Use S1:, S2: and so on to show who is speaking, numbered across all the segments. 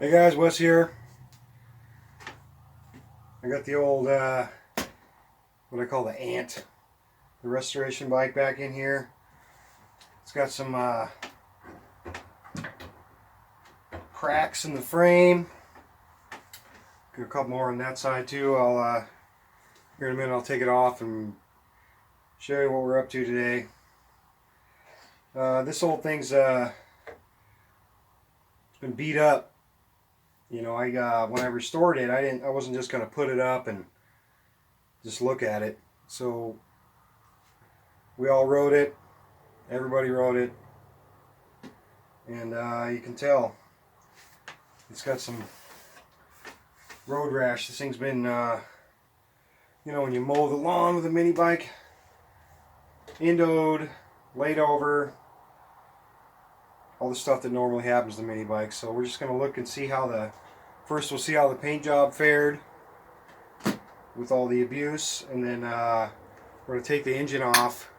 S1: Hey guys, Wes here. I got the old, what I call the Ant, the restoration bike back in here. It's got some cracks in the frame. Got a couple more on that side too. I'll here in a minute I'll take it off and show you what we're up to today. This old thing's it's been beat up. You know, when I restored it, I wasn't just gonna put it up and just look at it. So we all rode it. Everybody rode it, and you can tell it's got some road rash. This thing's been, you know, when you mow the lawn with a mini bike, endoed, laid over, all the stuff that normally happens to mini bikes. So we're just going to look and see how first we'll see how the paint job fared with all the abuse, and then we're going to take the engine off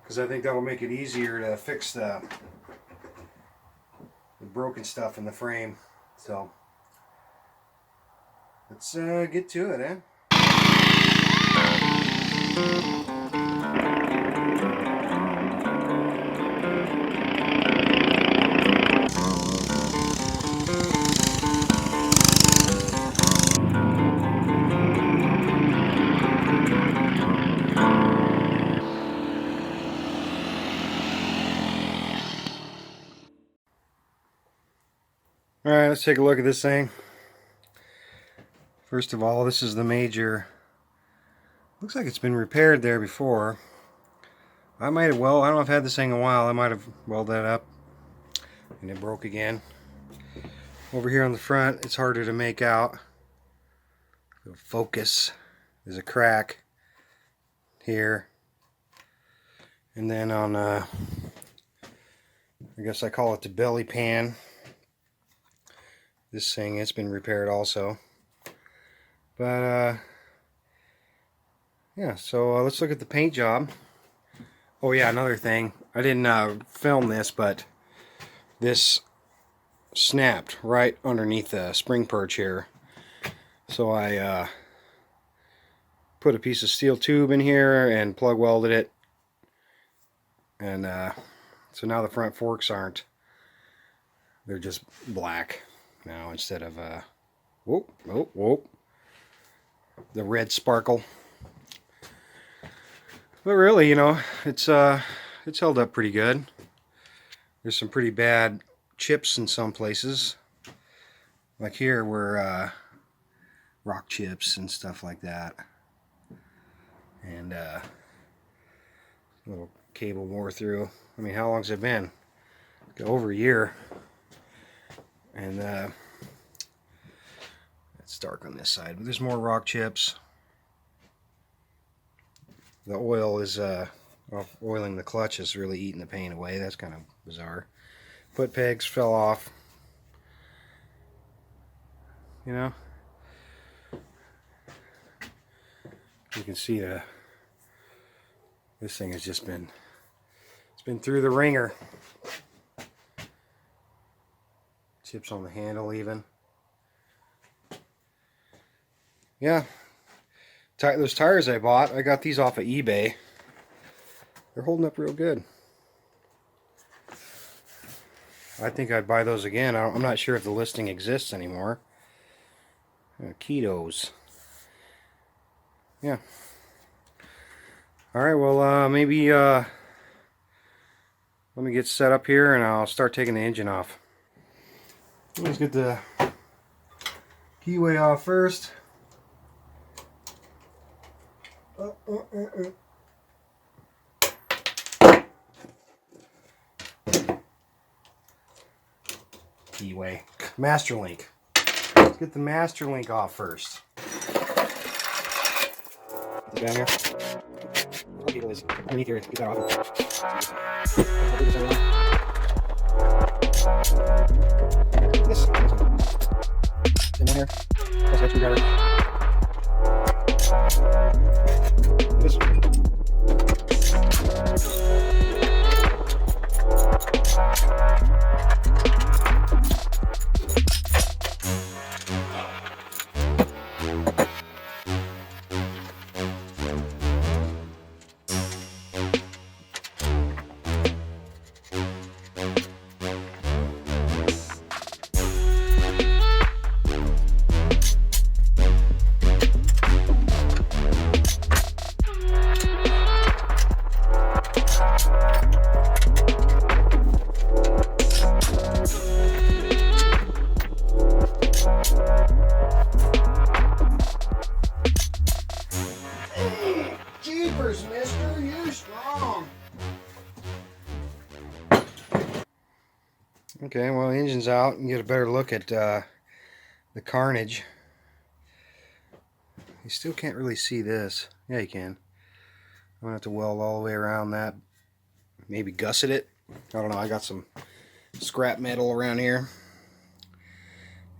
S1: because I think that'll make it easier to fix the broken stuff in the frame. So let's get to it, eh? Alright, let's take a look at this thing. First of all, this is the major. Looks like it's been repaired there before. I might have, well, I don't know if I've had this thing in a while. I might have welded that up and it broke again. Over here on the front, it's harder to make out. The focus. There's a crack here. And then on, I guess I call it the belly pan. This thing, it's been repaired also. But yeah, so let's look at the paint job. Oh yeah, another thing, I didn't film this, but this snapped right underneath the spring perch here. So I put a piece of steel tube in here and plug welded it, and so now the front forks they're just black now instead of whoop, whoop, whoop, the red sparkle. But really, you know, it's held up pretty good. There's some pretty bad chips in some places, like here where rock chips and stuff like that, and little cable wore through. I mean, how long's it been? Over a year. And it's dark on this side, but there's more rock chips. The oil is oiling the clutch is really eating the paint away. That's kind of bizarre. Foot pegs fell off. You know, you can see this thing has just been through the ringer. Chips on the handle even. Yeah. Those tires I bought, I got these off of eBay. They're holding up real good. I think I'd buy those again. I'm not sure if the listing exists anymore. Ketos. Yeah. Alright, well maybe let me get set up here and I'll start taking the engine off. Let's get the keyway off first. Keyway. Master link. Let's get the master link off first. Down here. What needle is underneath here. Get that off. This in here. That's that screwdriver. This. Okay, well, the engine's out and get a better look at the carnage. You still can't really see this. Yeah, you can. I'm gonna have to weld all the way around that. Maybe gusset it. I don't know. I got some scrap metal around here.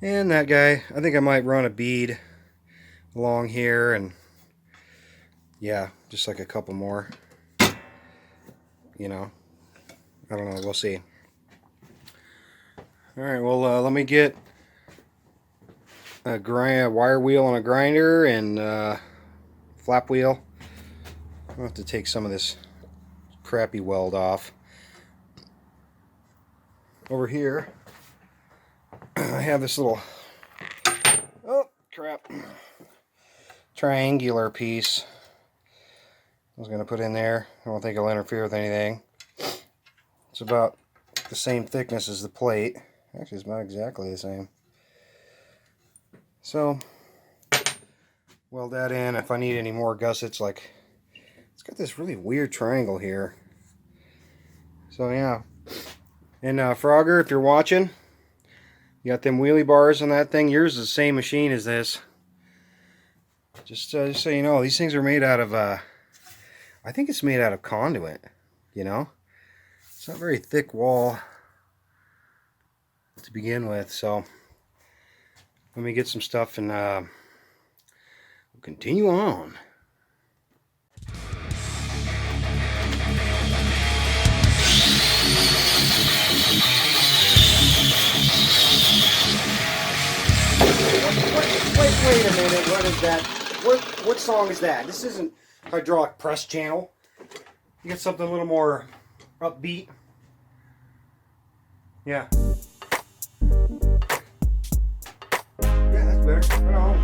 S1: And that guy, I think I might run a bead along here, and yeah, just like a couple more. You know, I don't know. We'll see. All right. Well, let me get a wire wheel and a grinder and flap wheel. I'll have to take some of this crappy weld off. Over here, I have this little, oh crap, triangular piece I was going to put in there. I don't think it'll interfere with anything. It's about the same thickness as the plate. Actually, it's not exactly the same. So, weld that in. If I need any more gussets, like, it's got this really weird triangle here. So yeah. And Frogger, if you're watching, you got them wheelie bars on that thing. Yours is the same machine as this. Just so you know, these things are made out of, I think it's made out of conduit, you know? It's not a very thick wall to begin with, so let me get some stuff and we'll continue on. Wait a minute, what is that? What song is that? This isn't Hydraulic Press Channel. You get something a little more upbeat. Yeah. Yeah, that's better. Right on.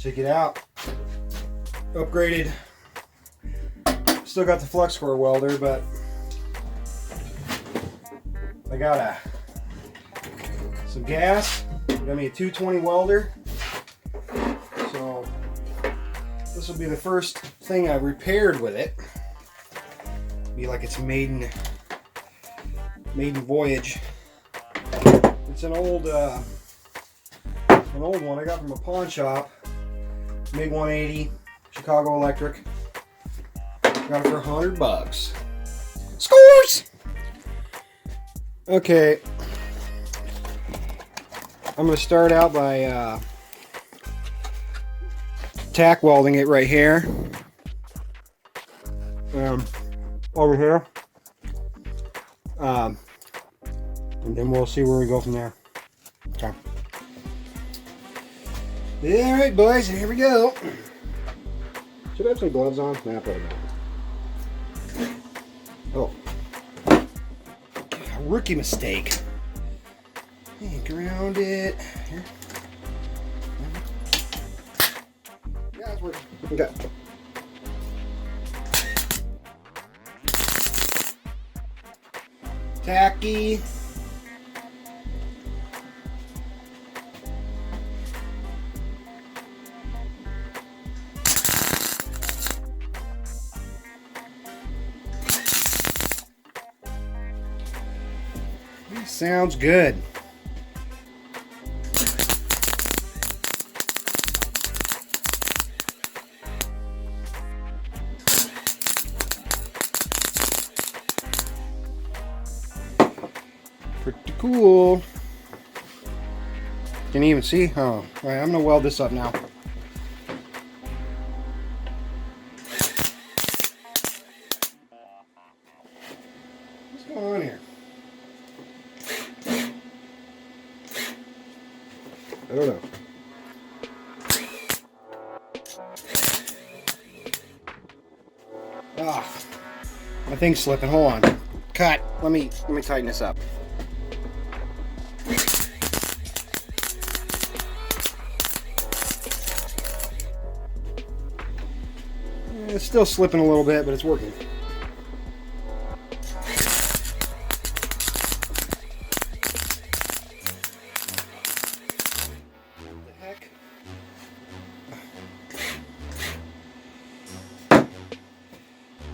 S1: Check it out. Upgraded. Still got the flux core welder, but I got some gas. Got me a 220 welder. So this will be the first thing I repaired with it. Be like its maiden voyage. It's an old one I got from a pawn shop. MiG 180, Chicago Electric. Got it for $100. Scores! Okay. I'm going to start out by tack welding it right here. Over here. And then we'll see where we go from there. Okay. Alright, boys, here we go. Should I have some gloves on? Nah, probably not. Oh. rookie mistake. Hey, ground it. Here. Yeah, it's working. Okay. Tacky. Sounds good. Pretty cool. Can you even see? Oh, all right, I'm gonna weld this up now. What's going on here? I don't know. Ah, my thing's slipping. Hold on. Cut. Let me tighten this up. It's still slipping a little bit, but it's working.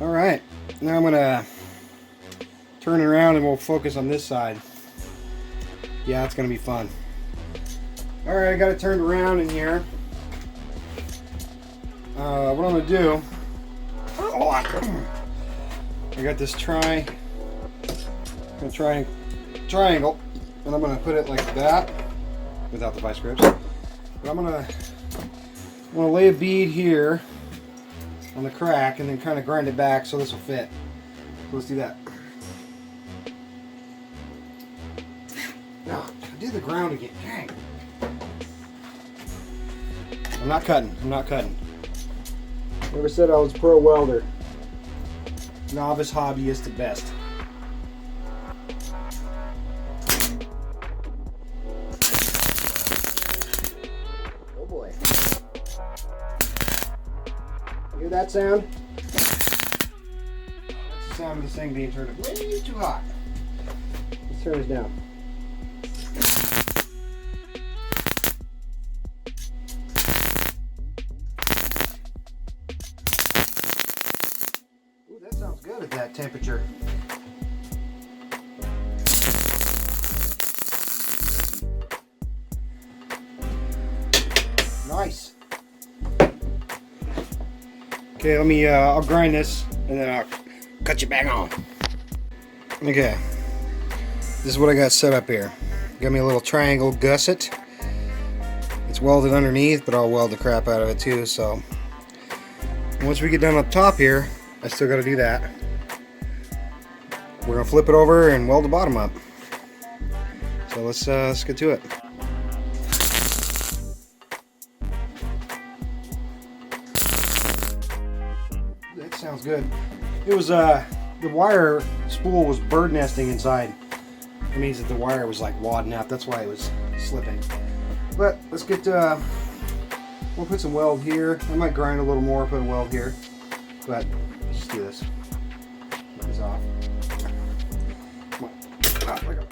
S1: Alright, now I'm going to turn it around and we'll focus on this side. Yeah, it's going to be fun. Alright, I got it turned around in here. What I'm going to do, I got this triangle, and I'm going to put it like that, without the vice grips. But I'm going to lay a bead here on the crack and then kind of grind it back so this will fit. So let's do that. No, I did the ground again. Dang. I'm not cutting. Never said I was a pro welder. Novice hobbyist at best. Oh boy. Hear that sound? That's the sound of this thing being turned up way too hot. Let's turn this down. Ooh, that sounds good at that temperature. Nice. Okay, let me, I'll grind this and then I'll cut you back on. Okay, this is what I got set up here. Got me a little triangle gusset. It's welded underneath, but I'll weld the crap out of it too, so. Once we get done up top here, I still got to do that. We're gonna flip it over and weld the bottom up. So let's get to it. That sounds good. It was the wire spool was bird nesting inside. It means that the wire was like wadding out. That's why it was slipping. But let's get we'll put some weld here. I might grind a little more, put a weld here. But let's just do this. Get this off. Come on. Ah, let go.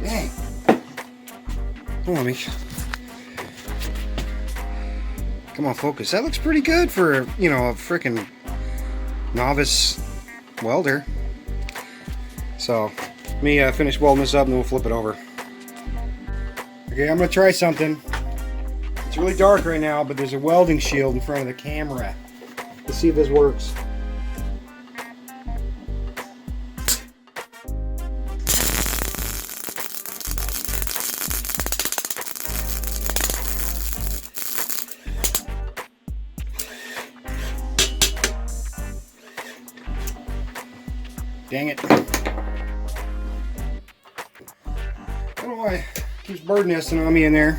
S1: Dang. Hold on, come on, focus. That looks pretty good for, you know, a freaking novice welder. So, let me finish welding this up and then we'll flip it over. Okay, I'm going to try something. It's really dark right now, but there's a welding shield in front of the camera. Let's see if this works. Dang it. I don't know why it keeps bird nesting on me in there.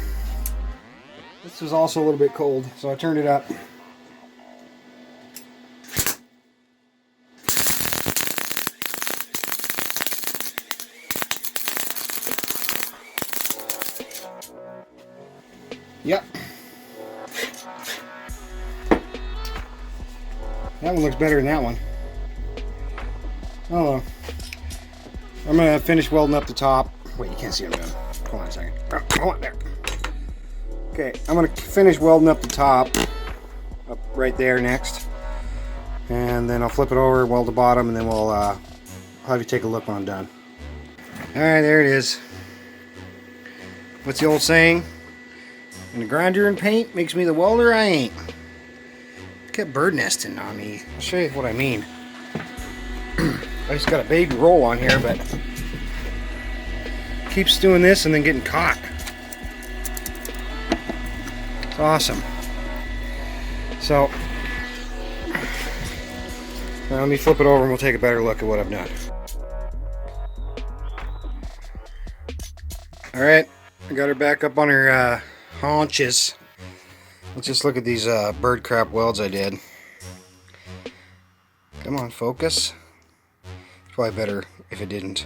S1: This was also a little bit cold, so I turned it up. Yep. That one looks better than that one. Oh well. I'm going to finish welding up the top. Wait, you can't see what I'm doing. Hold on a second. Oh, hold on there. Okay, I'm going to finish welding up the top. Up right there next. And then I'll flip it over, weld the bottom, and then we'll have you take a look when I'm done. Alright, there it is. What's the old saying? When the grinder and paint makes me the welder I ain't. Kept bird nesting on me. I'll show you what I mean. I just got a baby roll on here, but keeps doing this and then getting caught. It's awesome. So now let me flip it over and we'll take a better look at what I've done. Alright, I got her back up on her haunches. Let's just look at these bird crap welds I did. Come on, focus. It's probably better if it didn't.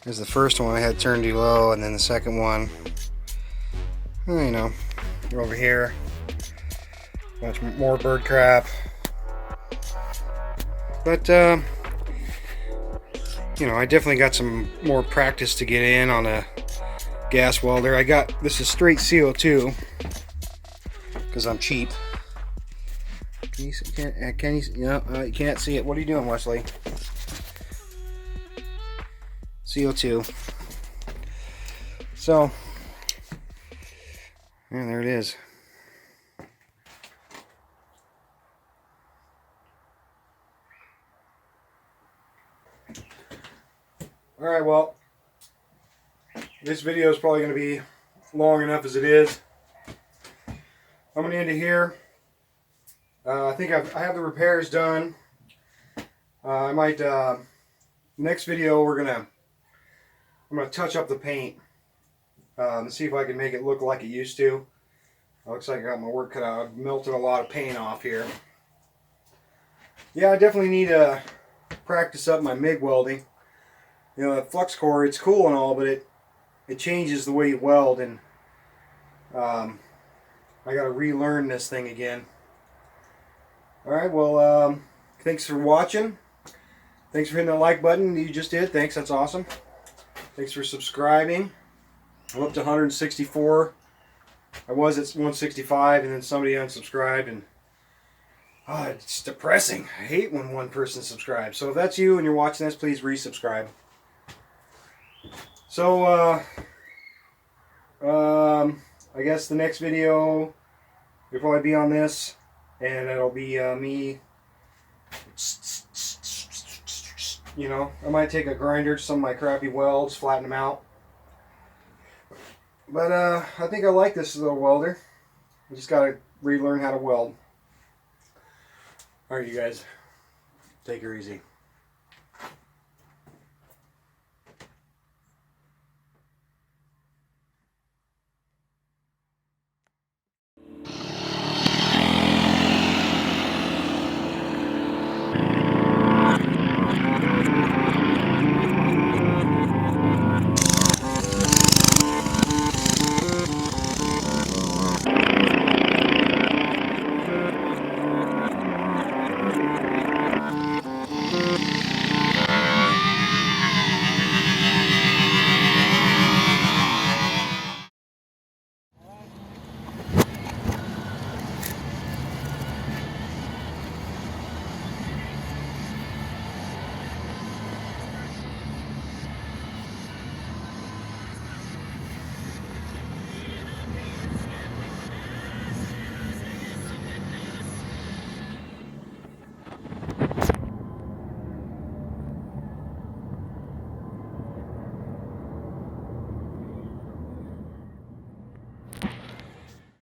S1: There's the first one I had turned too low, and then the second one, well, you know, over here. Much more bird crap. But, you know, I definitely got some more practice to get in on a gas welder. I got, this is straight CO2 because I'm cheap. Can you see, can you, you can't see it. What are you doing, Wesley? CO2. So, and there it is. Alright, well, this video is probably going to be long enough as it is. I'm going to end it here. I think I have the repairs done. I might, next video I'm going to touch up the paint and see if I can make it look like it used to. It looks like I got my work cut out. I've melted a lot of paint off here. Yeah, I definitely need to practice up my MIG welding. You know, the flux core, it's cool and all, but it changes the way you weld, and I got to relearn this thing again. Alright, well, thanks for watching. Thanks for hitting the like button you just did. Thanks, that's awesome. Thanks for subscribing. I'm up to 164. I was at 165, and then somebody unsubscribed, and it's depressing. I hate when one person subscribes. So if that's you and you're watching this, please resubscribe. So, I guess the next video will probably be on this, and it'll be me, you know, I might take a grinder to some of my crappy welds, flatten them out. But, I think I like this little welder. I just gotta relearn how to weld. Alright, you guys, take her easy.